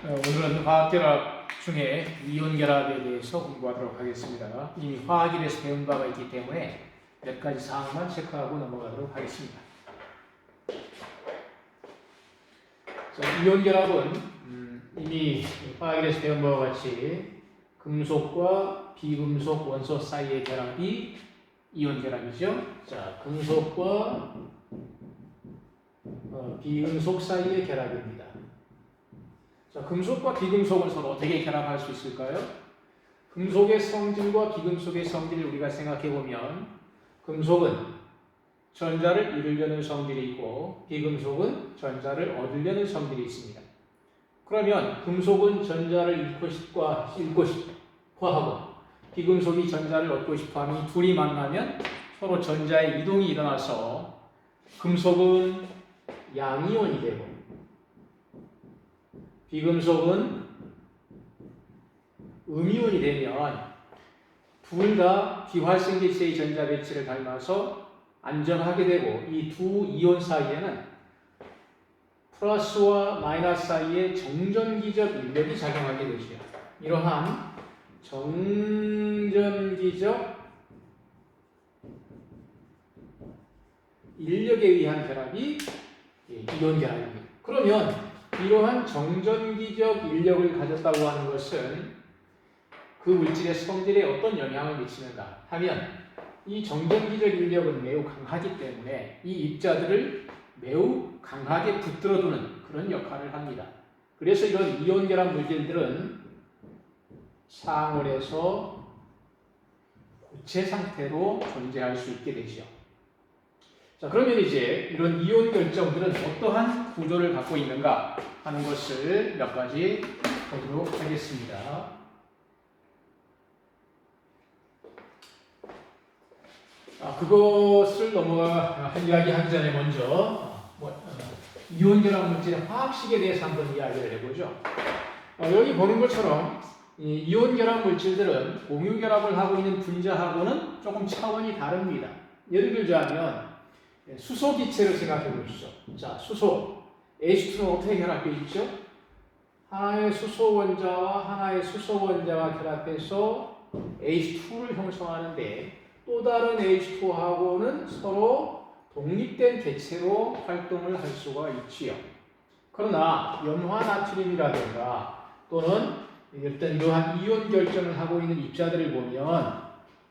오늘은 화학결합 중에 이온결합에 대해서 공부하도록 하겠습니다. 이미 화학일에서 배운 바가 있기 때문에 몇 가지 사항만 체크하고 넘어가도록 하겠습니다. 이온결합은 이미 화학일에서 배운 바와 같이 금속과 비금속 원소 사이의 결합이 이온결합이죠. 자, 금속과 비금속 사이의 결합입니다. 자, 금속과 비금속은 서로 어떻게 결합할 수 있을까요? 금속의 성질과 비금속의 성질을 우리가 생각해 보면 금속은 전자를 잃으려는 성질이 있고 비금속은 전자를 얻으려는 성질이 있습니다. 그러면 금속은 전자를 잃고 싶어 하고 비금속이 전자를 얻고 싶어 하면 이 둘이 만나면 서로 전자의 이동이 일어나서 금속은 양이온이 되고 비금속은 음이온이 되면 둘 다 비활성 개체의 전자 배치를 닮아서 안전하게 되고 이 두 이온 사이에는 플러스와 마이너스 사이에 정전기적 인력이 작용하게 되죠. 이러한 정전기적 인력에 의한 결합이 이온 결합입니다. 그러면 이러한 정전기적 인력을 가졌다고 하는 것은 그 물질의 성질에 어떤 영향을 미치는가 하면 이 정전기적 인력은 매우 강하기 때문에 이 입자들을 매우 강하게 붙들어두는 그런 역할을 합니다. 그래서 이런 이온결합 물질들은 상온에서 고체 상태로 존재할 수 있게 되죠. 자, 그러면 이제 이런 이온 결정들은 어떠한 구조를 갖고 있는가 하는 것을 몇 가지 보도록 하겠습니다. 그것을 이야기하기 전에 먼저 이온 결합 물질의 화학식에 대해서 한번 이야기를 해보죠. 여기 보는 것처럼 이온 결합 물질들은 공유 결합을 하고 있는 분자하고는 조금 차원이 다릅니다. 예를 들자면 수소 기체를 생각해 보시죠. 자, 수소 H2는 어떻게 결합되어 있죠? 하나의 수소 원자와 하나의 수소 원자가 결합해서 H2를 형성하는데 또 다른 H2하고는 서로 독립된 개체로 활동을 할 수가 있지요. 그러나 염화나트륨이라든가 또는 어떤 이러한 이온 결정을 하고 있는 입자들을 보면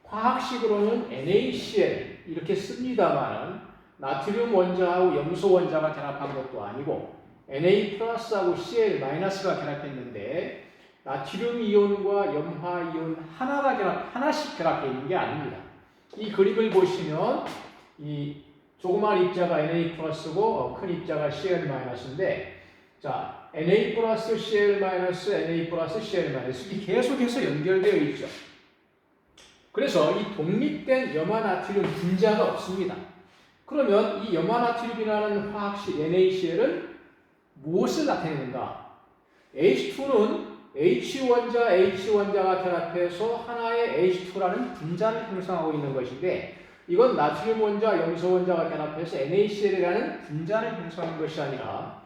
화학식으로는 NaCl 이렇게 씁니다만 나트륨 원자하고 염소 원자가 결합한 것도 아니고 Na 플러스하고 Cl 마이너스가 결합했는데 나트륨 이온과 염화 이온 하나씩 결합되어 있는 게 아닙니다. 이 그림을 보시면 이 조그마한 입자가 Na 플러스고 큰 입자가 Cl 마이너스인데 자, Na 플러스 Cl 마이너스 Na 플러스 Cl 마이너스 이 계속해서 연결되어 있죠. 그래서 이 독립된 염화나트륨 분자가 없습니다. 그러면 이 염화나트륨이라는 화학식 NaCl은 무엇을 나타내는가? H2는 H원자가 결합해서 하나의 H2라는 분자를 형성하고 있는 것인데 이건 나트륨 원자, 염소 원자가 결합해서 NaCl이라는 분자를 형성하는 것이 아니라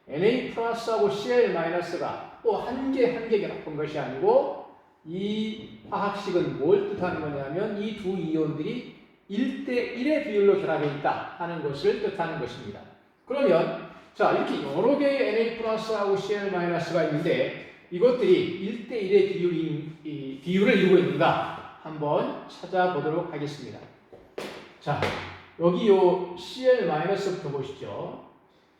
Na 플러스하고 Cl 마이너스가 또 한 개 결합한 것이 아니고 이 화학식은 뭘 뜻하는 거냐면 이 두 이온들이 1대1의 비율로 결합해 있다 하는 것을 뜻하는 것입니다. 그러면 자 이렇게 여러 개의 Na 플러스하고 Cl 마이너스가 있는데 이것들이 1대1의 비율을 이루고 있는가 한번 찾아보도록 하겠습니다. 자 여기 요 Cl 마이너스부터 보시죠.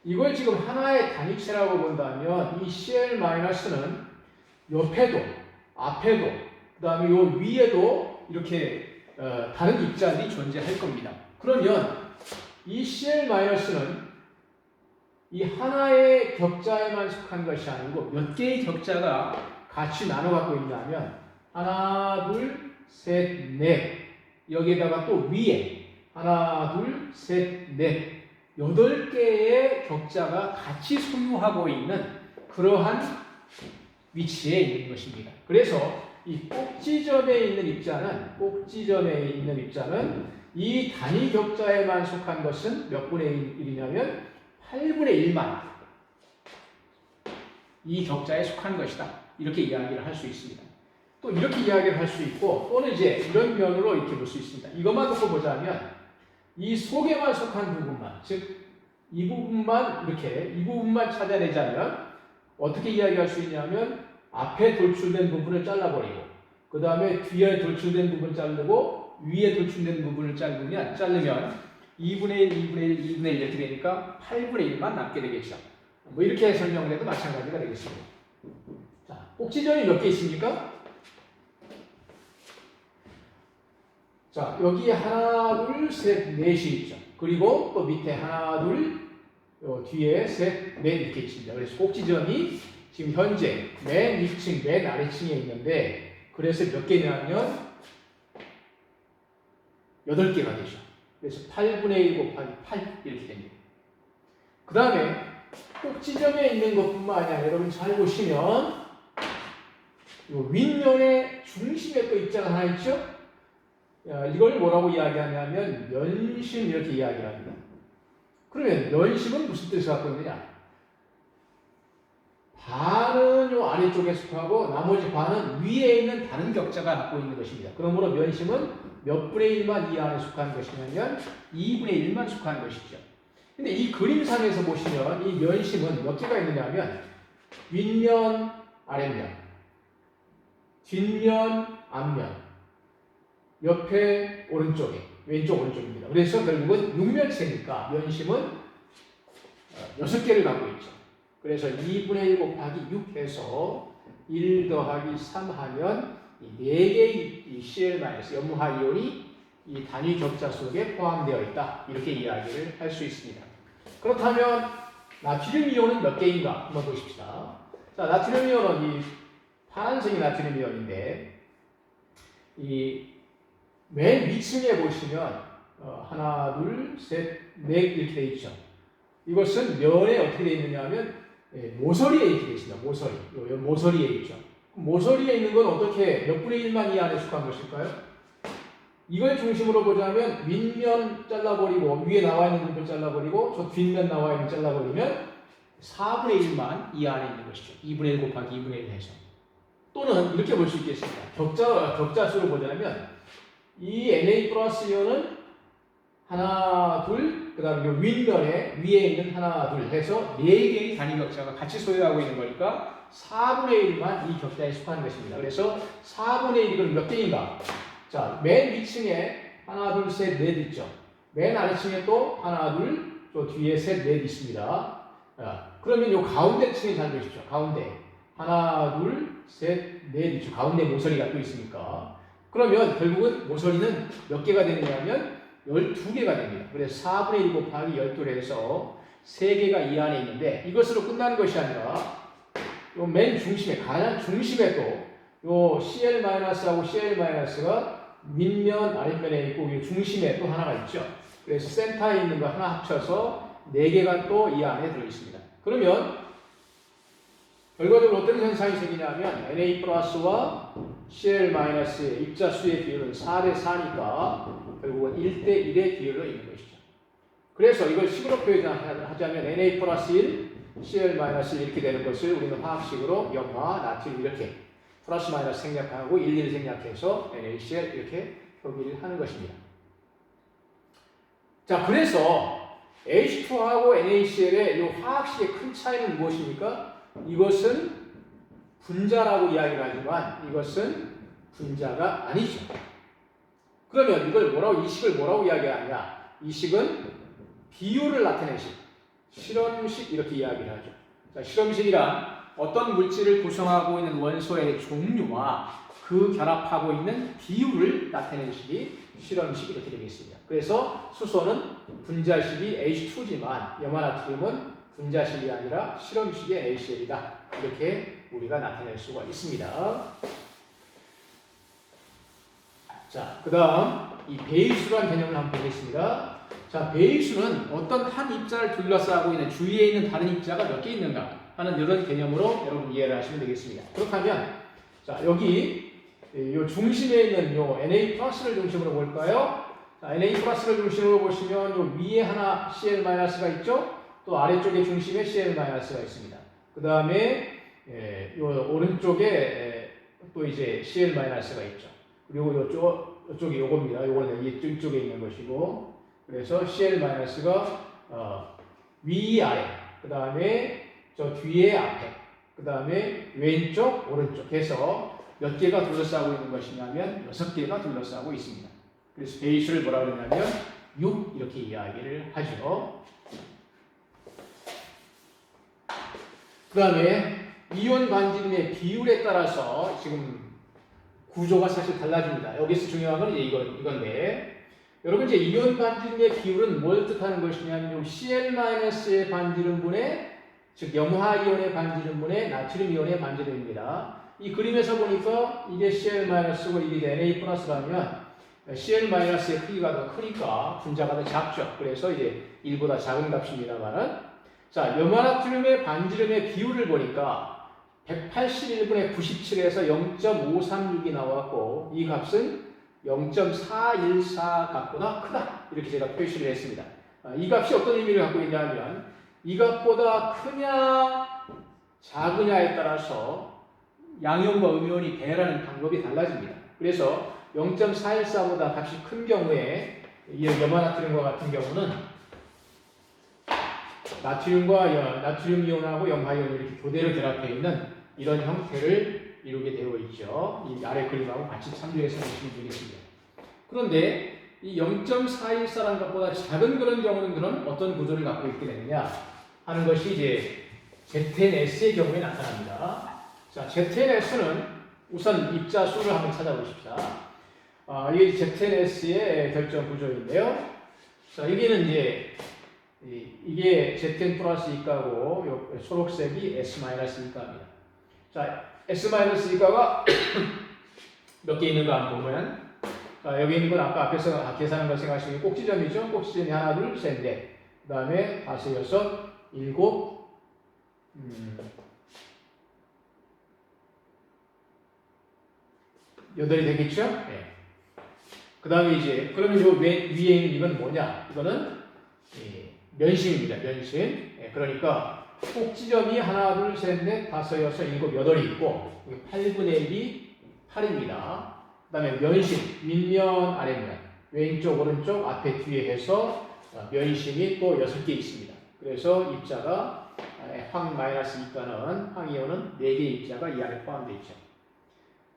이걸 지금 하나의 단위체라고 본다면 이 Cl 마이너스는 옆에도 앞에도 그 다음에 요 위에도 이렇게 다른 입자들이 존재할 겁니다. 그러면 이 Cl-는 이 하나의 격자에만 속한 것이 아니고 몇 개의 격자가 같이 나눠 갖고 있냐면 하나, 둘, 셋, 넷 여기에다가 또 위에 하나, 둘, 셋, 넷 8개의 격자가 같이 소유하고 있는 그러한 위치에 있는 것입니다. 그래서 이 꼭지점에 있는 입자는 이 단위 격자에만 속한 것은 몇 분의 1이냐면 8분의 1만 이 격자에 속한 것이다. 이렇게 이야기를 할 수 있습니다. 또 이렇게 이야기를 할 수 있고 또는 이제 이런 면으로 이렇게 볼 수 있습니다. 이것만 놓고 보자면 이 속에만 속한 부분만, 즉 이 부분만 이렇게 이 부분만 찾아내자면 어떻게 이야기할 수 있냐면 앞에 돌출된 부분을 잘라버리고 그 다음에 뒤에 돌출된 부분 자르고 위에 돌출된 부분을 자르면 2분의 1, 2분의 1, 2분의 1 이렇게 되니까 8분의 1만 남게 되겠죠. 뭐 이렇게 설명을 해도 마찬가지가 되겠습니다. 자, 꼭지점이 몇 개 있습니까? 자, 여기 하나, 둘, 셋, 넷이 있죠. 그리고 또 밑에 하나, 둘, 뒤에 셋, 넷 이렇게 있습니다. 그래서 꼭지점이 지금 현재 맨 위층, 맨 아래층에 있는데 그래서 몇 개냐면 8개가 되죠. 그래서 8분의 1 곱하기 8 이렇게 됩니다. 그 다음에 꼭지점에 있는 것뿐만 아니라 여러분 잘 보시면 이 윗면의 중심에 또 입자가 하나 있죠? 이걸 뭐라고 이야기하냐면 면심 이렇게 이야기를 합니다. 그러면 면심은 무슨 뜻을 갖고 있느냐? 반은 요 아래쪽에 속하고 나머지 반은 위에 있는 다른 격자가 갖고 있는 것입니다. 그러므로 면심은 몇 분의 1만 이 안에 속한 것이냐면 2분의 1만 속한 것이죠. 근데 이 그림상에서 보시면 이 면심은 몇 개가 있느냐면 윗면, 아랫면, 뒷면, 앞면, 옆에 오른쪽에, 왼쪽 오른쪽입니다. 그래서 결국은 6면체니까 면심은 6개를 갖고 있죠. 그래서 2분의 1 곱하기 6 해서 1 더하기 3 하면 4개의 CL- 염화이온이 이 단위 격자 속에 포함되어 있다. 이렇게 이야기를 할 수 있습니다. 그렇다면 나트륨 이온은 몇 개인가 한번 보십시다. 자, 나트륨 이온은 이 파란색이 나트륨 이온인데 이 맨 위층에 보시면 하나, 둘, 셋, 넷 이렇게 되어 있죠. 이것은 면에 어떻게 되어 있느냐 하면 모서리에 이렇게 되어 있습니다. 모서리에 있죠. 모서리에 있는 건 어떻게 몇 분의 1만 이 안에 속한 것일까요? 이걸 중심으로 보자면 윗면 잘라버리고 위에 나와 있는 부분 잘라버리고 저 뒷면 나와 있는 잘라버리면 4분의 1만 이 안에 있는 것이죠. 2분의 1 곱하기 2분의 1 해서. 또는 이렇게 볼 수 있겠습니다. 격자 수를 보자면 이 Na 플러스 이온은 하나, 둘, 그 다음에 윗면에 위에 있는 하나, 둘 해서 4개의 단위 격자가 같이 소유하고 있는 거니까 4분의 1만 이 격자에 속하는 것입니다. 그래서 4분의 1이건 몇 개인가? 자, 맨 위층에 하나, 둘, 셋, 넷 있죠. 맨 아래층에 또 하나, 둘, 또 뒤에 셋, 넷 있습니다. 그러면 요 가운데 층에 잘 보십시오. 가운데. 하나, 둘, 셋, 넷 있죠. 가운데 모서리가 또 있으니까. 그러면 결국은 모서리는 몇 개가 되느냐 하면 12개가 됩니다. 그래서 4분의 1 곱하기 12를 해서 3개가 이 안에 있는데 이것으로 끝나는 것이 아니라 요 맨 중심에, 가장 중심에 또 요 CL-하고 CL-가 윗면, 아랫면에 있고 이 중심에 또 하나가 있죠. 그래서 센터에 있는 거 하나 합쳐서 4개가 또 이 안에 들어있습니다. 그러면 결과적으로 어떤 현상이 생기냐면 Na 플러스와 CL-의 입자수의 비율은 4대 4니까 결국은 1대 1의 비율로 있는 것이죠. 그래서 이걸 식으로 표현하자면 Na 플러스 1, CL-1 이렇게 되는 것을 우리는 화학식으로 염화, 나트륨 이렇게 플러스 마이너스 생략하고 1, 1 생략해서 NaCl 이렇게 표기를 하는 것입니다. 자, 그래서 H2하고 NaCl의 이 화학식의 큰 차이는 무엇입니까? 이것은 분자라고 이야기를 하지만 이것은 분자가 아니죠. 그러면 이 식을 뭐라고 이야기하냐? 이 식은 비율을 나타낸 식, 실험식 이렇게 이야기를 하죠. 자, 실험식이란 어떤 물질을 구성하고 있는 원소의 종류와 그 결합하고 있는 비율을 나타내는 식이 실험식 이렇게 되겠습니다. 그래서 수소는 분자식이 H2지만 염화나트륨은 분자식이 아니라 실험식의 NaCl이다. 이렇게 우리가 나타낼 수가 있습니다. 자, 그 다음 이 배수라는 개념을 한번 보겠습니다. 자, 배수는 어떤 한 입자를 둘러싸고 있는 주위에 있는 다른 입자가 몇 개 있는가 하는 이런 개념으로 여러분 이해를 하시면 되겠습니다. 그렇다면 자, 여기 요 중심에 있는 요 Na 플러스를 중심으로 볼까요? 자, Na 플러스를 중심으로 보시면 요 위에 하나 CL-가 있죠? 또 아래쪽에 중심에 CL-가 있습니다. 그 다음에 요 오른쪽에 또 이제 Cl-가 있죠. 그리고 요쪽이 요겁니다. 요거는 이쪽에 있는 것이고, 그래서 Cl-가 위아래, 그 다음에 저 뒤에 앞에, 그 다음에 왼쪽, 오른쪽 해서 몇 개가 둘러싸고 있는 것이냐면 6개가 둘러싸고 있습니다. 그래서 베이스를 뭐라 그러냐면 6 이렇게 이야기를 하죠. 그 다음에 이온 반지름의 비율에 따라서 지금 구조가 사실 달라집니다. 여기서 중요한 건 이제 이건데, 여러분 이제 이온 반지름의 비율은 뭘 뜻하는 것이냐면 Cl-의 반지름분의, 즉 염화이온의 반지름분의 나트륨 이온의 반지름입니다. 이 그림에서 보니까 이게 Cl-고 이게 Na+라면 Cl-의 크기가 더 크니까 분자가 더 작죠. 그래서 이제 1보다 작은 값입니다만은, 자, 염화나트륨의 반지름의 비율을 보니까 181분의 97에서 0.536이 나왔고, 이 값은 0.414 값보다 크다. 이렇게 제가 표시를 했습니다. 이 값이 어떤 의미를 갖고 있냐면, 이 값보다 크냐, 작으냐에 따라서 양이온과 음이온이 배라는 방법이 달라집니다. 그래서 0.414보다 값이 큰 경우에, 이 염화나트륨과 같은 경우는 나트륨 이온하고 염화이온이 이렇게 교대로 결합되어 있는 이런 형태를 이루게 되어 있죠. 이 아래 그림하고 같이 참조해서 보시면 되겠습니다. 그런데 이 0.414라는 것보다 작은 그런 경우는 그럼 어떤 구조를 갖고 있게 되느냐 하는 것이 이제 ZnS의 경우에 나타납니다. 자, ZnS는 우선 입자 수를 한번 찾아보십시다. 이게 ZnS의 결정 구조인데요. 자, 여기는 이제 이게 Zn 플러스 이가고 초록색이 S-이가입니다. 자, S-이가가 몇 개 있는가 한번 보면, 자, 여기 있는 건 아까 앞에서 계산한 걸 생각하시면 꼭지점이죠. 꼭지점이 하나, 둘, 셋, 넷. 그 다음에 5, 6, 7, 8이 되겠죠? 네. 그 다음에 이제, 그러면 요 위에 있는 이건 뭐냐? 이거는 면심입니다. 면심. 예, 그러니까 꼭지점이 하나, 둘, 셋, 넷, 5, 6, 7, 8이 있고 8분의 1이 8입니다. 그 다음에 면심, 윗면, 아랫면, 왼쪽, 오른쪽, 앞에, 뒤에 해서 면심이 또 6개 있습니다. 그래서 입자가 황-이가는, 황이온은 4개의 입자가 이 안에 포함되어 있죠.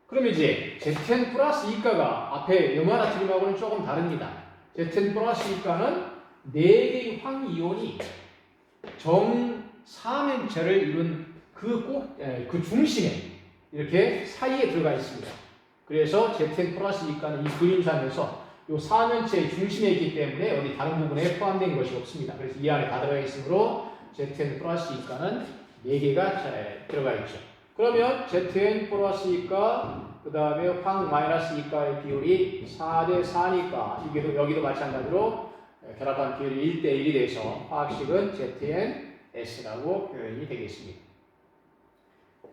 그럼 이제 Zn 플러스 이가가 앞에 염화나트륨하고는 조금 다릅니다. Zn 플러스 이가는 4개의 황이온이 정사면체를 이룬 그 중심에 이렇게 사이에 들어가 있습니다. 그래서 Zn 플러스 이가는 이 그림상에서 이 사면체의 중심에 있기 때문에 어디 다른 부분에 포함된 것이 없습니다. 그래서 이 안에 다 들어가 있으므로 Zn 플러스 이가는 4개가 들어가 있죠. 그러면 Zn 플러스 이가, 그 다음에 황-이가의 비율이 4대 4니까 여기도 마찬가지로 결합한 비율이 1대 1이 돼서 화학식은 ZnS라고 표현이 되겠습니다.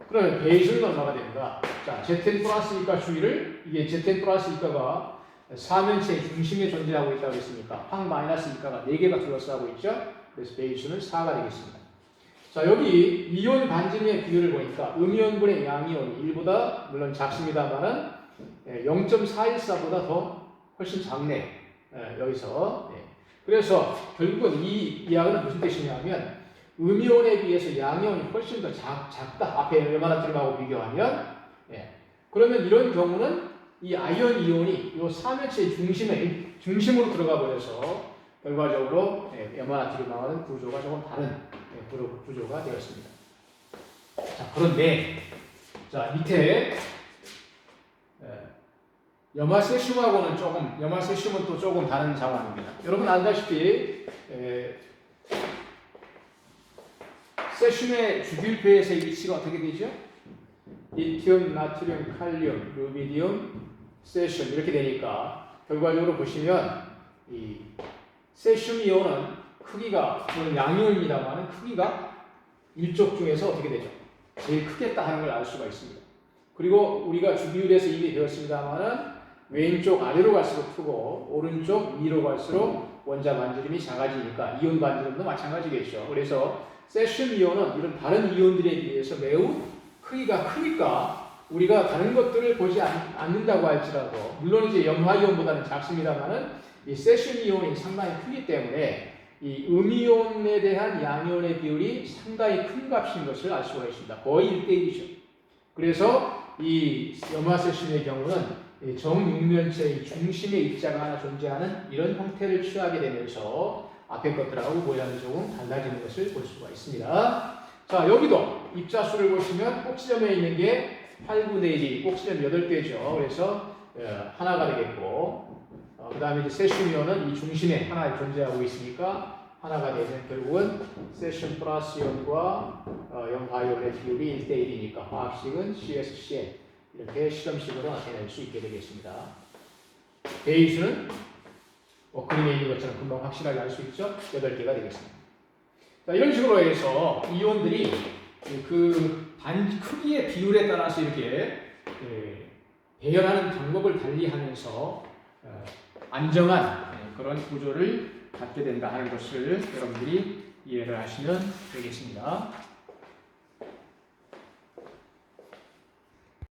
그러면 베이스는 얼마가 됩니까? 자, Zn 플러스 이가 주의를, 이게 Zn 플러스 이가가 사면체의 중심에 존재하고 있다고 했으니까 황-이가가 4개가 둘러싸고 있죠. 그래서 베이스는 4가 되겠습니다. 자, 여기 이온 반지름의 비율을 보니까 음이온분의 양이온이 1보다 물론 작습니다만은 0.414보다 더 훨씬 작네. 여기서. 그래서 결국은 이 이야기는 무슨 뜻이냐면 음이온에 비해서 양이온이 훨씬 더 작다. 앞에 염화나트륨하고 비교하면. 그러면 이런 경우는 이 아이온 이온이 이 사면체의 중심으로 들어가 버려서 결과적으로 염화나트륨하고는 구조가 조금 다른 구조가 되었습니다. 자, 그런데 자, 밑에 염화세슘은 또 조금 다른 상황입니다. 여러분 알다시피 세슘의 주기율표에서의 위치가 어떻게 되죠? 리튬, 나트륨, 칼륨, 루비디움, 세슘 이렇게 되니까 결과적으로 보시면 이 세슘 이온은 크기가 물론 양이온입니다만 크기가 일족 중에서 어떻게 되죠? 제일 크겠다 하는 걸 알 수가 있습니다. 그리고 우리가 주기율에서 이미 배웠습니다만은 왼쪽 아래로 갈수록 크고 오른쪽 위로 갈수록 원자 반지름이 작아지니까 이온 반지름도 마찬가지겠죠. 그래서 세슘 이온은 이런 다른 이온들에 비해서 매우 크기가 크니까 우리가 다른 것들을 보지 않는다고 할지라도 물론 이제 염화이온보다는 작습니다만은 이 세슘 이온이 상당히 크기 때문에 이 음이온에 대한 양이온의 비율이 상당히 큰 값인 것을 알 수가 있습니다. 거의 1대1이죠. 그래서 이 염화세슘의 경우는 정육면체의 중심에 입자가 하나 존재하는 이런 형태를 취하게 되면서 앞에 것들하고 모양이 조금 달라지는 것을 볼 수가 있습니다. 자, 여기도 입자수를 보시면 꼭지점에 있는 게 8, 9 내지 꼭지점 8개죠. 그래서 하나가 되겠고 그 다음에 이제 세슘이온은 이 중심에 하나 존재하고 있으니까 하나가 되면 결국은 세슘 플러스 이온과 염화이온의 비율이 1대1이니까 화합식은 CSCN 이렇게 실험식으로 나타낼 수 있게 되겠습니다. 배수는 그림에 있는 것처럼 금방 확실하게 알 수 있죠? 8개가 되겠습니다. 자, 이런 식으로 해서 이온들이 그 크기의 비율에 따라서 이렇게 배열하는 방법을 달리하면서 안정한 그런 구조를 갖게 된다 하는 것을 여러분들이 이해를 하시면 되겠습니다.